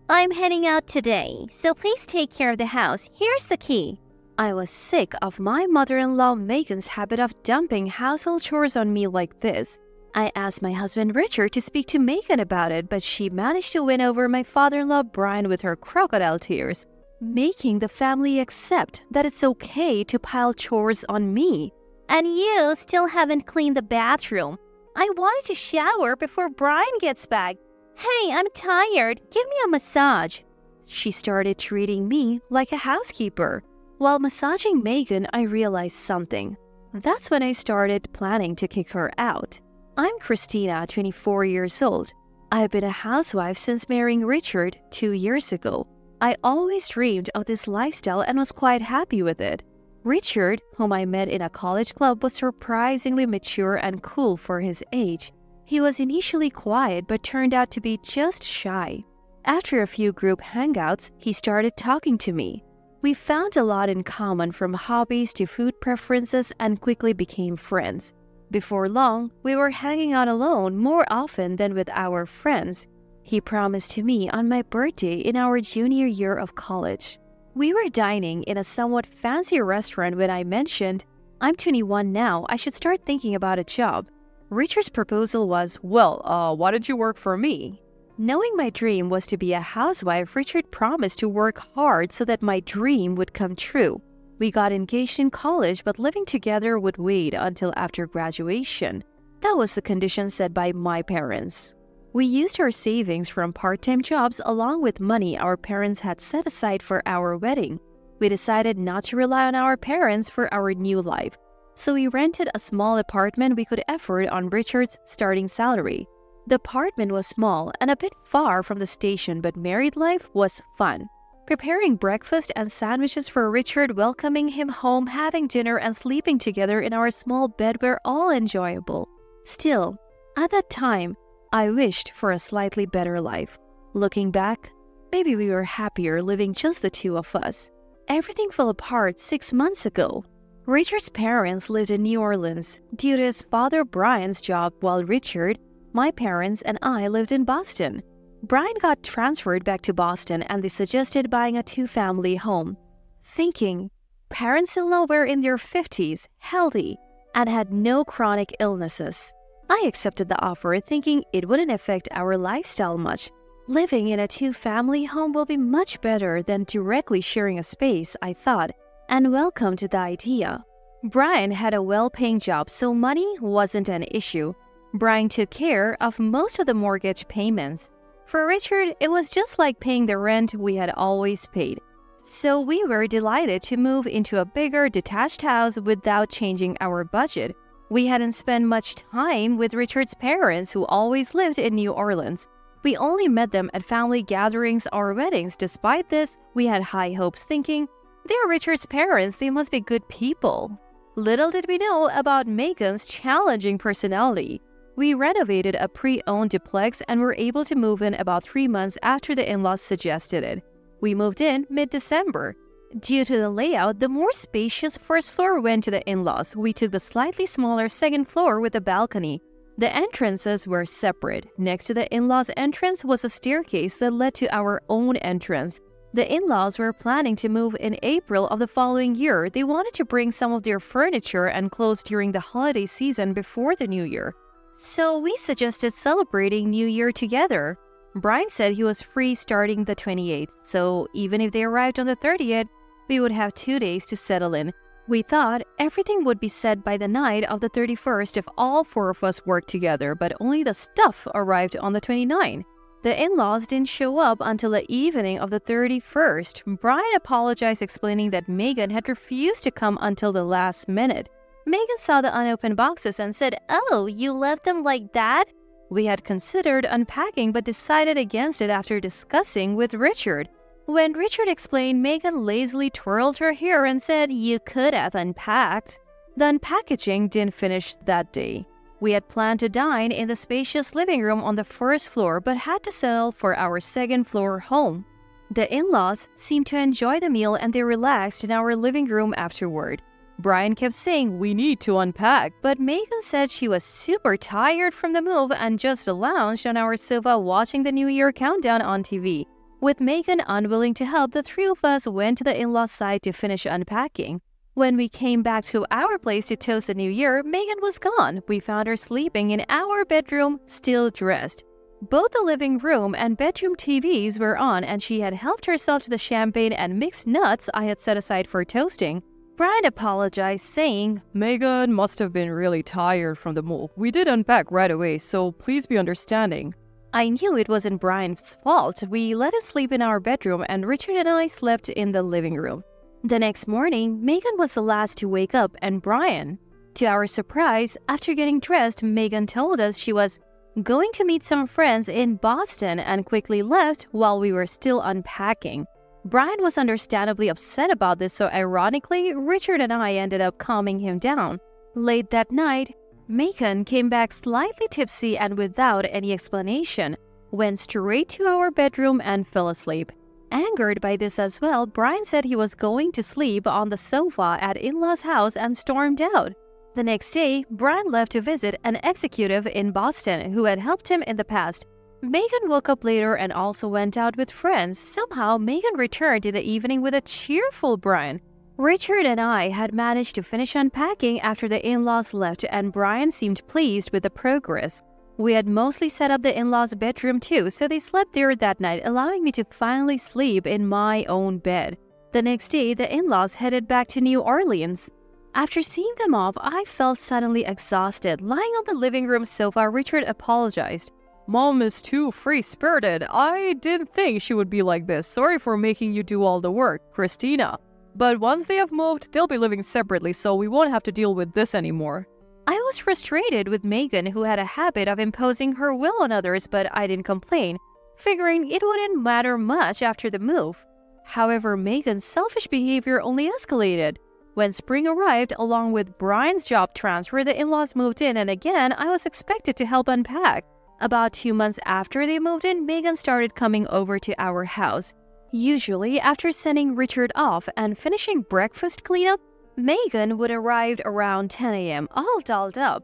I'm heading out today, so please take care of the house. Here's the key. I was sick of my mother-in-law Megan's habit of dumping household chores on me like this. I asked my husband Richard to speak to Megan about it, but she managed to win over my father-in-law Brian with her crocodile tears, making the family accept that it's okay to pile chores on me. And you still haven't cleaned the bathroom. I wanted to shower before Brian gets back. Hey, I'm tired. Give me a massage. She started treating me like a housekeeper. While massaging Megan, I realized something. That's when I started planning to kick her out. I'm Christina, 24 years old. I've been a housewife since marrying Richard 2 years ago. I always dreamed of this lifestyle and was quite happy with it. Richard, whom I met in a college club, was surprisingly mature and cool for his age. He was initially quiet but turned out to be just shy. After a few group hangouts, he started talking to me. We found a lot in common, from hobbies to food preferences, and quickly became friends. Before long, we were hanging out alone more often than with our friends. He promised to me on my birthday in our junior year of college. We were dining in a somewhat fancy restaurant when I mentioned, I'm 21 now, I should start thinking about a job. Richard's proposal was, why don't you work for me? Knowing my dream was to be a housewife, Richard promised to work hard so that my dream would come true. We got engaged in college, but living together would wait until after graduation. That was the condition set by my parents. We used our savings from part-time jobs along with money our parents had set aside for our wedding. We decided not to rely on our parents for our new life, so we rented a small apartment we could afford on Richard's starting salary. The apartment was small and a bit far from the station, but married life was fun. Preparing breakfast and sandwiches for Richard, welcoming him home, having dinner, and sleeping together in our small bed were all enjoyable. Still, at that time, I wished for a slightly better life. Looking back, maybe we were happier living just the two of us. Everything fell apart 6 months ago. Richard's parents lived in New Orleans due to his father Brian's job, while Richard, my parents, and I lived in Boston. Brian got transferred back to Boston and they suggested buying a two-family home. Thinking, parents-in-law were in their 50s, healthy, and had no chronic illnesses. I accepted the offer thinking it wouldn't affect our lifestyle much. Living in a two-family home will be much better than directly sharing a space, I thought, and welcomed the idea. Brian had a well-paying job, so money wasn't an issue. Brian took care of most of the mortgage payments. For Richard, it was just like paying the rent we had always paid. So we were delighted to move into a bigger, detached house without changing our budget. We hadn't spent much time with Richard's parents, who always lived in New Orleans. We only met them at family gatherings or weddings. Despite this, we had high hopes, thinking, they're Richard's parents, they must be good people. Little did we know about Megan's challenging personality. We renovated a pre-owned duplex and were able to move in about 3 months after the in-laws suggested it. We moved in mid-December. Due to the layout, the more spacious first floor went to the in-laws. We took the slightly smaller second floor with a balcony. The entrances were separate. Next to the in-laws' entrance was a staircase that led to our own entrance. The in-laws were planning to move in April of the following year. They wanted to bring some of their furniture and clothes during the holiday season before the New Year. So we suggested celebrating New Year together. Brian said he was free starting the 28th, so even if they arrived on the 30th, we would have 2 days to settle in. We thought everything would be set by the night of the 31st if all 4 of us worked together, but only the stuff arrived on the 29th. The in-laws didn't show up until the evening of the 31st. Brian apologized, explaining that Megan had refused to come until the last minute. Megan saw the unopened boxes and said, "Oh, you left them like that?" We had considered unpacking but decided against it after discussing with Richard. When Richard explained, Megan lazily twirled her hair and said, "You could have unpacked." The unpackaging didn't finish that day. We had planned to dine in the spacious living room on the first floor but had to settle for our second floor home. The in-laws seemed to enjoy the meal and they relaxed in our living room afterward. Brian kept saying, "We need to unpack," but Megan said she was super tired from the move and just lounged on our sofa watching the New Year countdown on TV. With Megan unwilling to help, the three of us went to the in-laws side to finish unpacking. When we came back to our place to toast the new year, Megan was gone. We found her sleeping in our bedroom, still dressed. Both the living room and bedroom TVs were on, and she had helped herself to the champagne and mixed nuts I had set aside for toasting. Brian apologized, saying, "Megan must have been really tired from the move. We did unpack right away, so please be understanding." I knew it wasn't Brian's fault. We let him sleep in our bedroom, and Richard and I slept in the living room. The next morning, Megan was the last to wake up, and Brian. To our surprise, after getting dressed, Megan told us she was going to meet some friends in Boston and quickly left while we were still unpacking. Brian was understandably upset about this, so ironically, Richard and I ended up calming him down. Late that night, Megan came back slightly tipsy and without any explanation, went straight to our bedroom and fell asleep. Angered by this as well, Brian said he was going to sleep on the sofa at in-laws' house and stormed out. The next day, Brian left to visit an executive in Boston who had helped him in the past. Megan woke up later and also went out with friends. Somehow, Megan returned in the evening with a cheerful Brian. Richard and I had managed to finish unpacking after the in-laws left, and Brian seemed pleased with the progress. We had mostly set up the in-laws' bedroom too, so they slept there that night, allowing me to finally sleep in my own bed. The next day, the in-laws headed back to New Orleans. After seeing them off, I felt suddenly exhausted. Lying on the living room sofa, Richard apologized. "Mom is too free-spirited. I didn't think she would be like this. Sorry for making you do all the work, Christina. But once they have moved, they'll be living separately, so we won't have to deal with this anymore." I was frustrated with Megan, who had a habit of imposing her will on others, but I didn't complain, figuring it wouldn't matter much after the move. However, Megan's selfish behavior only escalated. When spring arrived, along with Brian's job transfer, the in-laws moved in, and again, I was expected to help unpack. About 2 months after they moved in, Megan started coming over to our house. Usually, after sending Richard off and finishing breakfast cleanup, Megan would arrive around 10 a.m., all dolled up.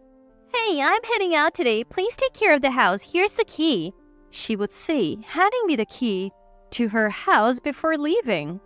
"Hey, I'm heading out today. Please take care of the house. Here's the key," she would say, handing me the key to her house before leaving.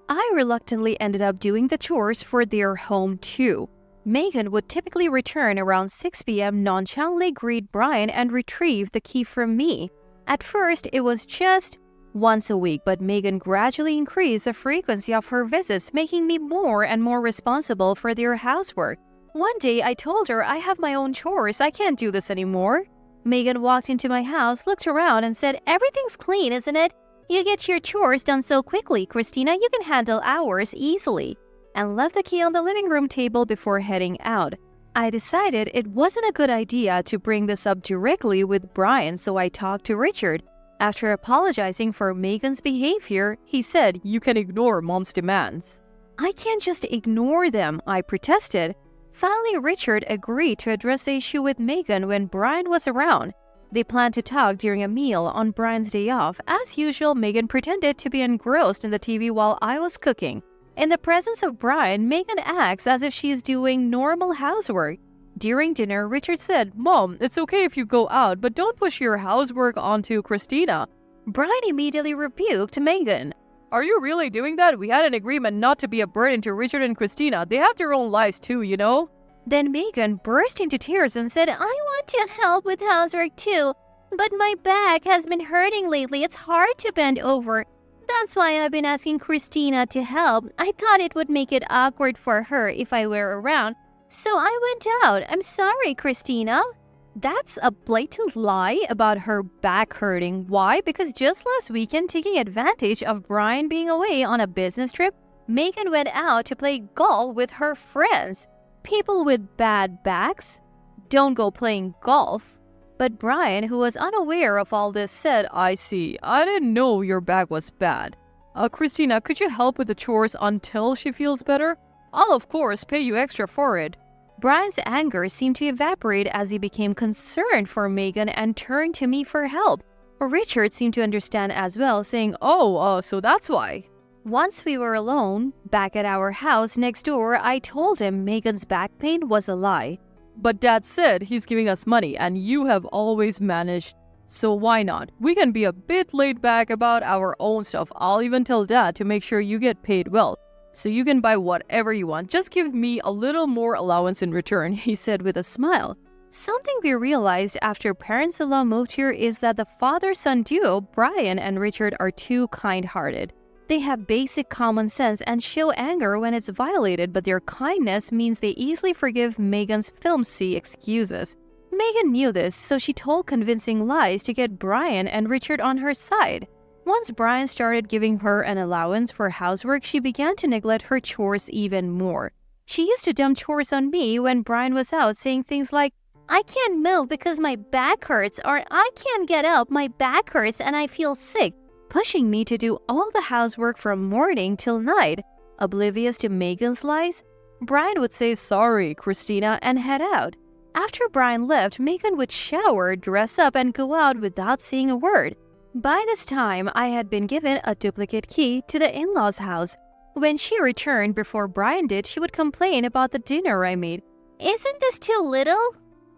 I reluctantly ended up doing the chores for their home too. Megan would typically return around 6 p.m., nonchalantly greet Brian, and retrieve the key from me. At first, it was just once a week, but Megan gradually increased the frequency of her visits, making me more and more responsible for their housework. One day, I told her I have my own chores, I can't do this anymore. Megan walked into my house, looked around, and said, "Everything's clean, isn't it? You get your chores done so quickly, Christina, you can handle ours easily," and left the key on the living room table before heading out. I decided it wasn't a good idea to bring this up directly with Brian, so I talked to Richard. After apologizing for Megan's behavior, he said, "You can ignore Mom's demands." "I can't just ignore them," I protested. Finally, Richard agreed to address the issue with Megan when Brian was around. They planned to talk during a meal on Brian's day off. As usual, Megan pretended to be engrossed in the TV while I was cooking. In the presence of Brian, Megan acts as if she is doing normal housework. During dinner, Richard said, "Mom, it's okay if you go out, but don't push your housework onto Christina." Brian immediately rebuked Megan. "Are you really doing that? We had an agreement not to be a burden to Richard and Christina. They have their own lives too, you know?" Then Megan burst into tears and said, "I want to help with housework too, but my back has been hurting lately. It's hard to bend over. That's why I've been asking Christina to help. I thought it would make it awkward for her if I were around, so I went out. I'm sorry, Christina." That's a blatant lie about her back hurting. Why? Because just last weekend, taking advantage of Brian being away on a business trip, Megan went out to play golf with her friends. People with bad backs don't go playing golf. But Brian, who was unaware of all this, said, "I see. I didn't know your back was bad. Christina, could you help with the chores until she feels better? I'll of course pay you extra for it." Brian's anger seemed to evaporate as he became concerned for Megan and turned to me for help. Richard seemed to understand as well, saying, So that's why." Once we were alone, back at our house next door, I told him Megan's back pain was a lie. "But Dad said he's giving us money and you have always managed So why not? We can be a bit laid back about our own stuff. I'll even tell Dad to make sure you get paid well, so you can buy whatever you want. Just give me a little more allowance in return," he said with a smile. Something we realized after parents-in-law moved here is that the father-son duo, Brian and Richard, are too kind-hearted. They have basic common sense and show anger when it's violated, but their kindness means they easily forgive Megan's filmsy excuses. Megan knew this, so she told convincing lies to get Brian and Richard on her side. Once Brian started giving her an allowance for housework, she began to neglect her chores even more. She used to dump chores on me when Brian was out, saying things like, "I can't move because my back hurts," or "I can't get up, my back hurts and I feel sick," pushing me to do all the housework from morning till night. Oblivious to Megan's lies, Brian would say, "Sorry, Christina," and head out. After Brian left, Megan would shower, dress up, and go out without saying a word. By this time, I had been given a duplicate key to the in-laws' house. When she returned before Brian did, she would complain about the dinner I made. "Isn't this too little?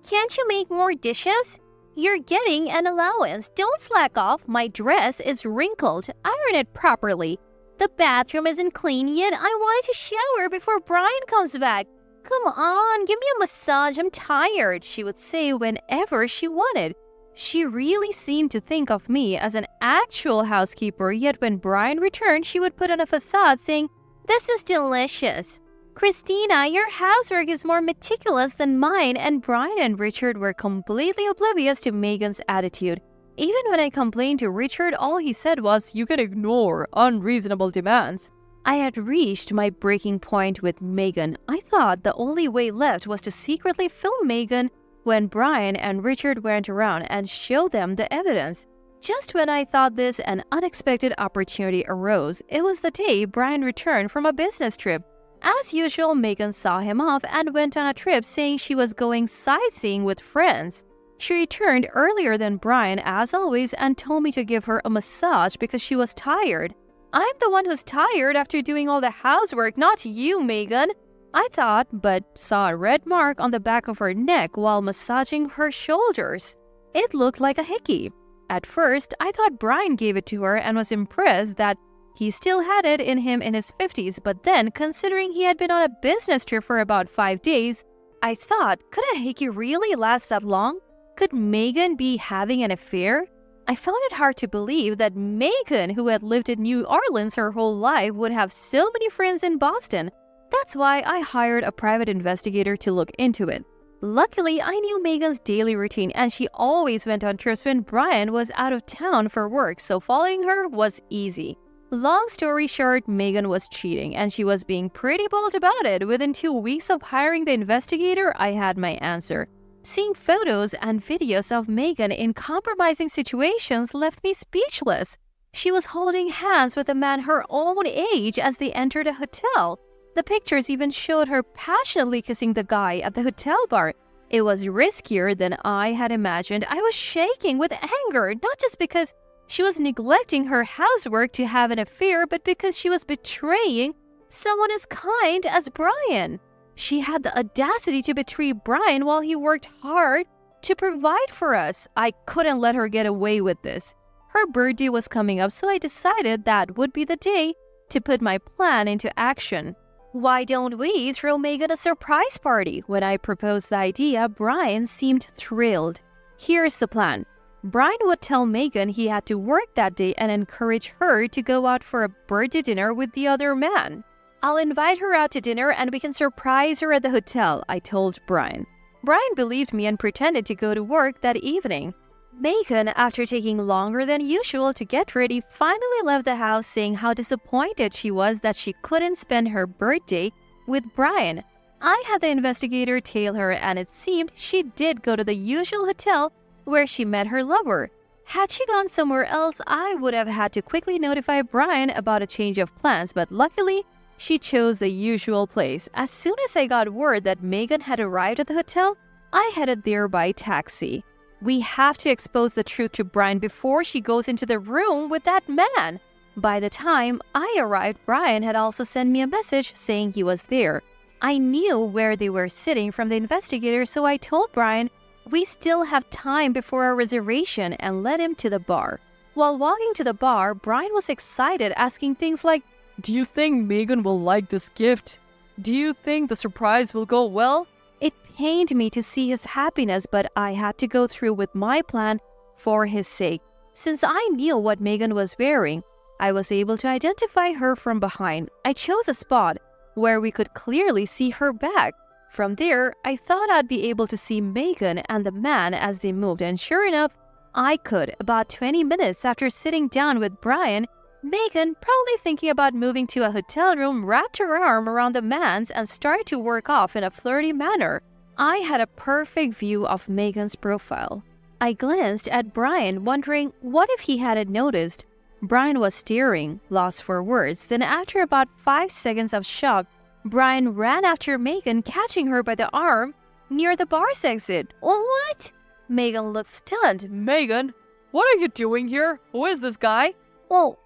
Can't you make more dishes? You're getting an allowance. Don't slack off. My dress is wrinkled. Iron it properly. The bathroom isn't clean yet. I wanted to shower before Brian comes back. Come on, give me a massage. I'm tired," she would say whenever she wanted. She really seemed to think of me as an actual housekeeper, yet when Brian returned, she would put on a facade saying, "This is delicious. Christina, your housework is more meticulous than mine," and Brian and Richard were completely oblivious to Megan's attitude. Even when I complained to Richard, all he said was, "You can ignore unreasonable demands." I had reached my breaking point with Megan. I thought the only way left was to secretly film Megan when Brian and Richard weren't around and show them the evidence. Just when I thought this, an unexpected opportunity arose. It was the day Brian returned from a business trip. As usual, Megan saw him off and went on a trip saying she was going sightseeing with friends. She returned earlier than Brian, as always, and told me to give her a massage because she was tired. "I'm the one who's tired after doing all the housework, not you, Megan," I thought, but saw a red mark on the back of her neck while massaging her shoulders. It looked like a hickey. At first, I thought Brian gave it to her and was impressed that he still had it in him in his 50s, but then, considering he had been on a business trip for about 5 days, I thought, could a hickey really last that long? Could Megan be having an affair? I found it hard to believe that Megan, who had lived in New Orleans her whole life, would have so many friends in Boston. That's why I hired a private investigator to look into it. Luckily, I knew Megan's daily routine, and she always went on trips when Brian was out of town for work, so following her was easy. Long story short, Megan was cheating, and she was being pretty bold about it. Within 2 weeks of hiring the investigator, I had my answer. Seeing photos and videos of Megan in compromising situations left me speechless. She was holding hands with a man her own age as they entered a hotel. The pictures even showed her passionately kissing the guy at the hotel bar. It was riskier than I had imagined. I was shaking with anger, not just because she was neglecting her housework to have an affair, but because she was betraying someone as kind as Brian. She had the audacity to betray Brian while he worked hard to provide for us. I couldn't let her get away with this. Her birthday was coming up, so I decided that would be the day to put my plan into action. "Why don't we throw Megan a surprise party?" When I proposed the idea, Brian seemed thrilled. "Here's the plan. Brian would tell Megan he had to work that day and encourage her to go out for a birthday dinner with the other man. I'll invite her out to dinner and we can surprise her at the hotel," I told Brian. Brian believed me and pretended to go to work that evening. Megan, after taking longer than usual to get ready, finally left the house saying how disappointed she was that she couldn't spend her birthday with Brian. I had the investigator tail her, and it seemed she did go to the usual hotel where she met her lover. Had she gone somewhere else, I would have had to quickly notify Brian about a change of plans, but luckily, she chose the usual place. As soon as I got word that Megan had arrived at the hotel, I headed there by taxi. We have to expose the truth to Brian before she goes into the room with that man. By the time I arrived, Brian had also sent me a message saying he was there. I knew where they were sitting from the investigator, so I told Brian We still have time before our reservation and led him to the bar. While walking to the bar, Brian was excited, asking things like, Do you think Megan will like this gift? Do you think the surprise will go well? It pained me to see his happiness, but I had to go through with my plan for his sake. Since I knew what Megan was wearing, I was able to identify her from behind. I chose a spot where we could clearly see her back. From there, I thought I'd be able to see Megan and the man as they moved, and sure enough, I could. About 20 minutes after sitting down with Brian, Megan, probably thinking about moving to a hotel room, wrapped her arm around the man's and started to work off in a flirty manner. I had a perfect view of Megan's profile. I glanced at Brian, wondering what if he hadn't noticed. Brian was staring, lost for words. Then after about 5 seconds of shock, Brian ran after Megan, catching her by the arm near the bar's exit. What? Megan looked stunned. Megan, what are you doing here? Who is this guy? Oh,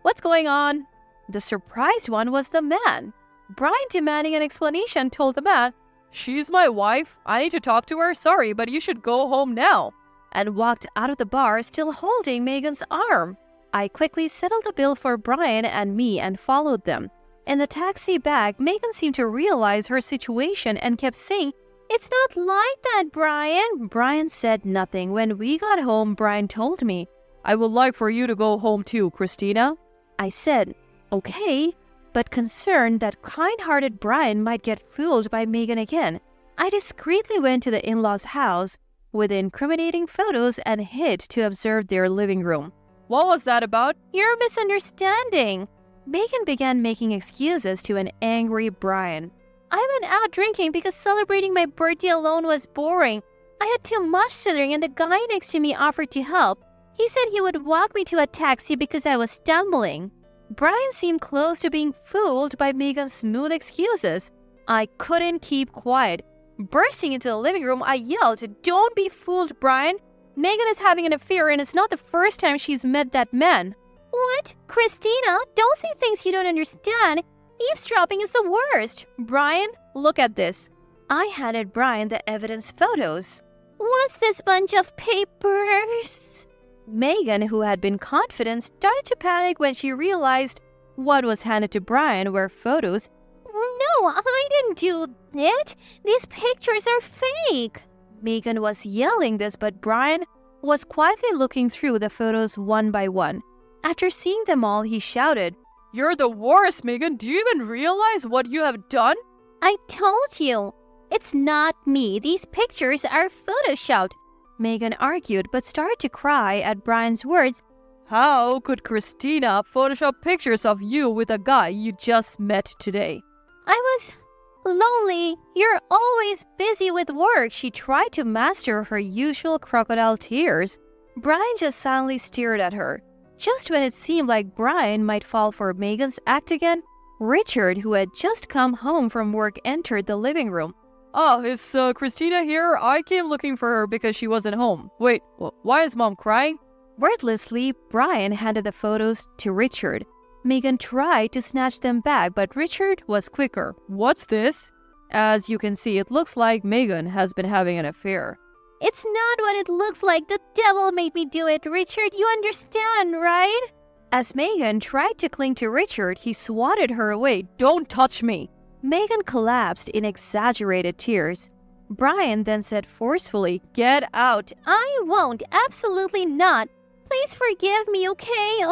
What's going on? the surprised one was the man. Brian, demanding an explanation, told the man, She's my wife. I need to talk to her. Sorry, but you should go home now. And walked out of the bar, still holding Megan's arm. I quickly settled the bill for Brian and me and followed them. In the taxi back, Megan seemed to realize her situation and kept saying, It's not like that, Brian. Brian said nothing. When we got home, Brian told me, I would like for you to go home too, Christina. I said, okay, but concerned that kind-hearted Brian might get fooled by Megan again. I discreetly went to the in-laws' house with the incriminating photos and hid to observe their living room. What was that about? You're misunderstanding. Megan began making excuses to an angry Brian. I went out drinking because celebrating my birthday alone was boring. I had too much to drink and the guy next to me offered to help. He said he would walk me to a taxi because I was stumbling. Brian seemed close to being fooled by Megan's smooth excuses. I couldn't keep quiet. Bursting into the living room, I yelled, Don't be fooled, Brian. Megan is having an affair and it's not the first time she's met that man. What? Christina, don't say things you don't understand. Eavesdropping is the worst. Brian, look at this. I handed Brian the evidence photos. What's this bunch of papers? Megan, who had been confident, started to panic when she realized what was handed to Brian were photos. No, I didn't do it. These pictures are fake. Megan was yelling this, but Brian was quietly looking through the photos one by one. After seeing them all, he shouted, You're the worst, Megan. Do you even realize what you have done? I told you. It's not me. These pictures are photoshopped. Megan argued but started to cry at Brian's words. How could Christina Photoshop pictures of you with a guy you just met today? I was lonely. You're always busy with work. She tried to master her usual crocodile tears. Brian just silently stared at her. Just when it seemed like Brian might fall for Megan's act again, Richard, who had just come home from work, entered the living room. Is Christina here? I came looking for her because she wasn't home. Wait, why is Mom crying? Wordlessly, Brian handed the photos to Richard. Megan tried to snatch them back, but Richard was quicker. What's this? As you can see, it looks like Megan has been having an affair. It's not what it looks like. The devil made me do it, Richard. You understand, right? As Megan tried to cling to Richard, he swatted her away. Don't touch me! Megan collapsed in exaggerated tears. Brian then said forcefully, Get out! I won't. Absolutely not. Please forgive me, okay?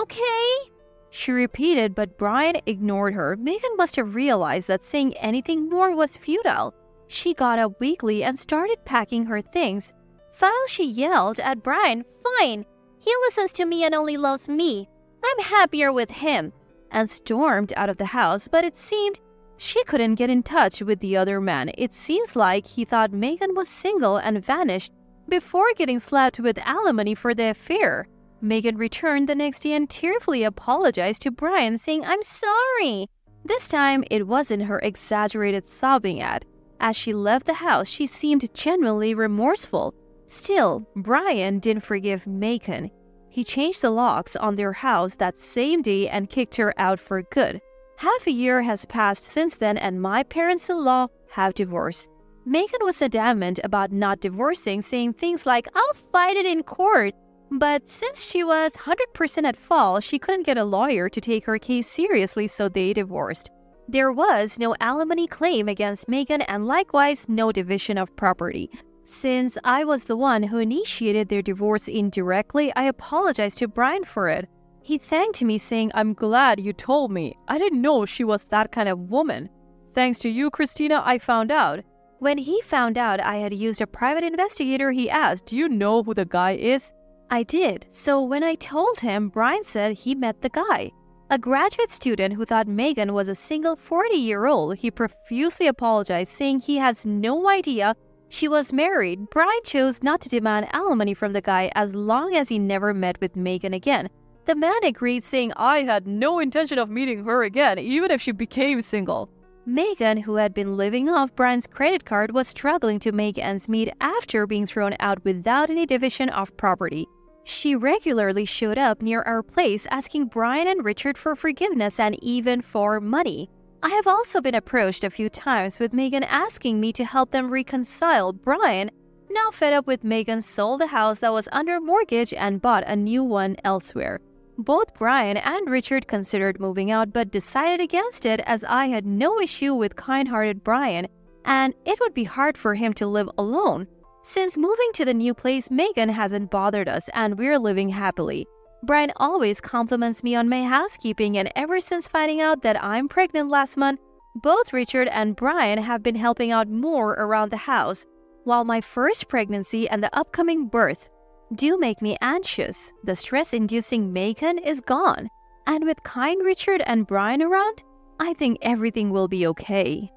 She repeated, but Brian ignored her. Megan must have realized that saying anything more was futile. She got up weakly and started packing her things. Finally, she yelled at Brian, Fine, he listens to me and only loves me. I'm happier with him, and stormed out of the house, but it seemed she couldn't get in touch with the other man. It seems like he thought Megan was single and vanished before getting slapped with alimony for the affair. Megan returned the next day and tearfully apologized to Brian, saying, I'm sorry. This time, it wasn't her exaggerated sobbing ad. As she left the house, she seemed genuinely remorseful. Still, Brian didn't forgive Megan. He changed the locks on their house that same day and kicked her out for good. Half a year has passed since then and my parents-in-law have divorced. Megan was adamant about not divorcing, saying things like, "I'll fight it in court." But since she was 100% at fault, she couldn't get a lawyer to take her case seriously, so they divorced. There was no alimony claim against Megan and likewise no division of property. Since I was the one who initiated their divorce indirectly, I apologized to Brian for it. He thanked me, saying, "I'm glad you told me. I didn't know she was that kind of woman. Thanks to you, Christina, I found out." When he found out I had used a private investigator, he asked, "Do you know who the guy is?" I did. So when I told him, Brian said he met the guy. A graduate student who thought Megan was a single 40-year-old. He profusely apologized, saying he has no idea she was married. Brian chose not to demand alimony from the guy as long as he never met with Megan again. The man agreed, saying, "I had no intention of meeting her again, even if she became single." Megan, who had been living off Brian's credit card, was struggling to make ends meet after being thrown out without any division of property. She regularly showed up near our place asking Brian and Richard for forgiveness and even for money. I have also been approached a few times with Megan asking me to help them reconcile. Brian, now fed up with Megan, sold the house that was under mortgage and bought a new one elsewhere. Both Brian and Richard considered moving out but decided against it, as I had no issue with kind-hearted Brian and it would be hard for him to live alone. Since moving to the new place, Megan hasn't bothered us and we're living happily. Brian always compliments me on my housekeeping, and ever since finding out that I'm pregnant last month, both Richard and Brian have been helping out more around the house. While my first pregnancy and the upcoming birth do make me anxious, the stress-inducing Megan is gone. And with kind Richard and Brian around, I think everything will be okay.